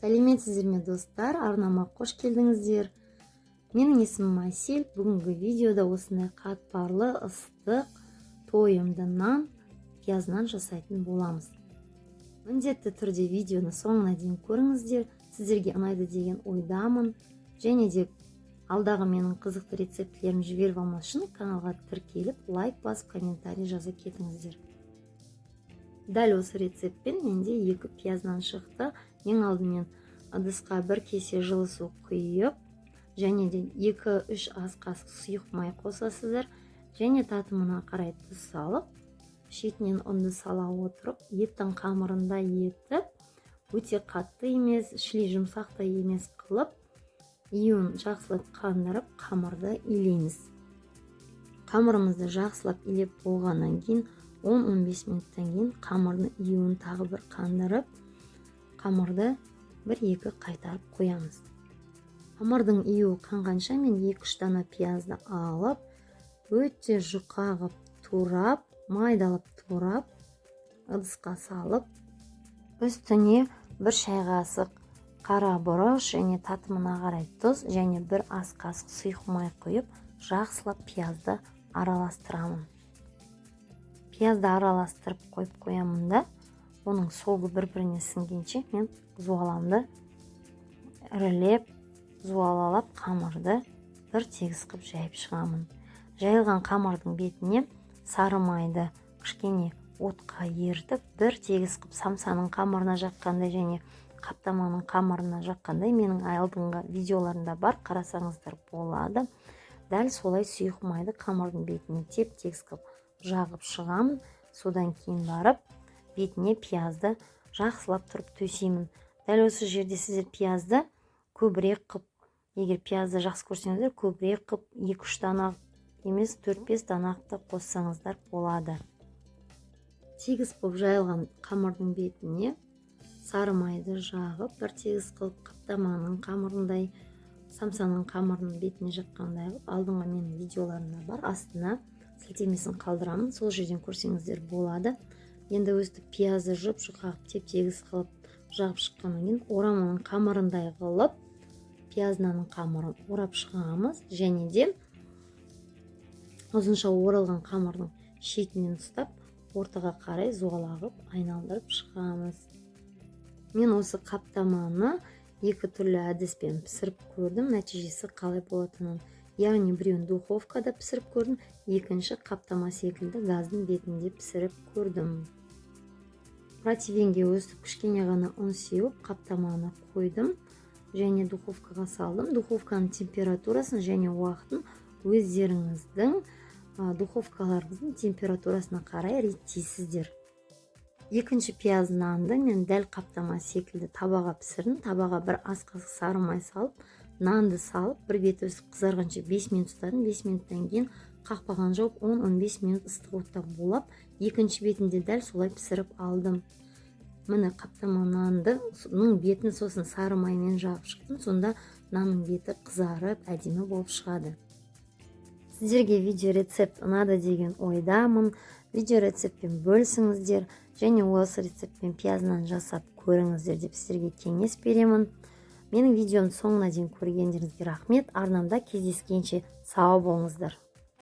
Сәлеметсіздер ме достар, арнама қош келдіңіздер. Менің есімім Айсел. Бүгінгі видеода осындай қатпарлы ыстық тойымды нан пиязынан жасайтын боламыз. Міндетті түрде видеоны соңына дейін көріңіздер. Сіздерге ұнайды деген ойдамын. Және де алдағы менің қызықты рецептілерімді жіберіп алмас үшін каналға тіркеліп, лайк басып, комментарий жаза кетіңіздер. Дәл осы рецептпен менде 2 пияздан шықты. Ең алдымен ыдысқа 1 кесе жылы су құйып, және де 2-3 ас қасық сұйық май қосасыздар. Және татымына қарай тұз салып, шетінен ұнды сала отырып, еттің қамырында етіп, өте қатты емес, шілей жұмсақ та емес қылып, июін жақсылап қандырып, қамырды илейміз. Қамырымызды жақсылап илеп болғаннан кейін 10-15 минуттан кейін қамырдың июін тағы бір қандырып, қамырды 1-2 қайтарып қоямыз. Қамырдың июі қанғанша мен 2-3 дана пиязды алып, өте жұқа ғып турап, майдалап турап, ыдысқа салып, үстіне 1 шай қасық қара бұрыш және татымына қарай тұз және 1 ас қасық сұйық май құйып, жақсылап пиязды араластырамын. Пиязды араластырып қойып қоямын да, оның соғы бір-біріне сіңгенше мен зуаламды ірілеп, зуалалап қамырды бір тегіс қып жайып шығамын. Жайылған қамырдың бетіне сары майды кішкене отқа ертіп, бір тегіс қып самсаның қамырына жаққандай және қаптаманың қамырына жаққандай менің алдыңғы видеоларында бар, қарасаңыздар болады. Дәл солай сұйық майды қамырдың бетіне теп-тегіс қып жағып шығамын. Содан кейін барып, бетіне пиязды жақсылап тұрып төсеймін. Дәл осы жерде сіздер пиязды көбірек қып, егер пиязды жақсы көрсеңіздер, көбірек қып 2-3 дана емес 4-5 данақты қоссаңыздар болады. Тегіс болып жайылған қамырдың бетіне сары майды жағып, бір тегіс қылып қаптаманың қамырындай, самсаның қамырының бетіне жаққандай қылып, алдыңғы менің видеоларымда бар, астына сілтемесін қалдырамын, сол жерден көрсеңіздер болады. Енді өстіп пиязды жұп-жұқа теп-тегіс қылып жағып шыққаннан кейін ораманың қамырындай қылып, пияздың қамырын орап шығамыз, және де ұзынша оралған қамырдың шетінен ұстап, ортаға қарай зуалағып айналдырып шығамыз. Мен осы қаптаманы 2 түрлі әдіспен пісіріп көрдім, нәтижесі қалай болатынын. Яғни біреуін духовкада пісіріп көрдім, екінші қаптама секілді газдың бетінде пісіріп көрдім. Противенге өстіп кішкене ғана ұн сеуіп, қаптаманы қойдым және духовкаға салдым. Духовканың температурасын және уақытын өздеріңіздің духовкаларыңыздың температурасына қарай реттейсіздер. Екінші пияз нанды мен дәл қаптама секілді табаға пісірдім. Табаға 1 ас қасық сары май салып, нанды салып, бір беті өсіп қызарғанша 5 минут ұстадым. 5 минуттан кейін қақпаған жауып 10-15 минут ыстық отта булап, екінші бетінде дәл солай пісіріп алдым. Міне қаптама нанның бетін сосын сары маймен жағып шықтым. Сонда нанның беті қызарып, әдемі болып шығады. Сіздерге видео рецепт ұнады деген ойдамын. Видео рецептпен бөлісіңіздер және осы рецептпен пиязынан жасап көріңіздер деп сіздерге кеңес беремін. Менің видеоның соңына дейін көргендеріңізге рахмет. Арнамда кездескенше сау болыңыздар.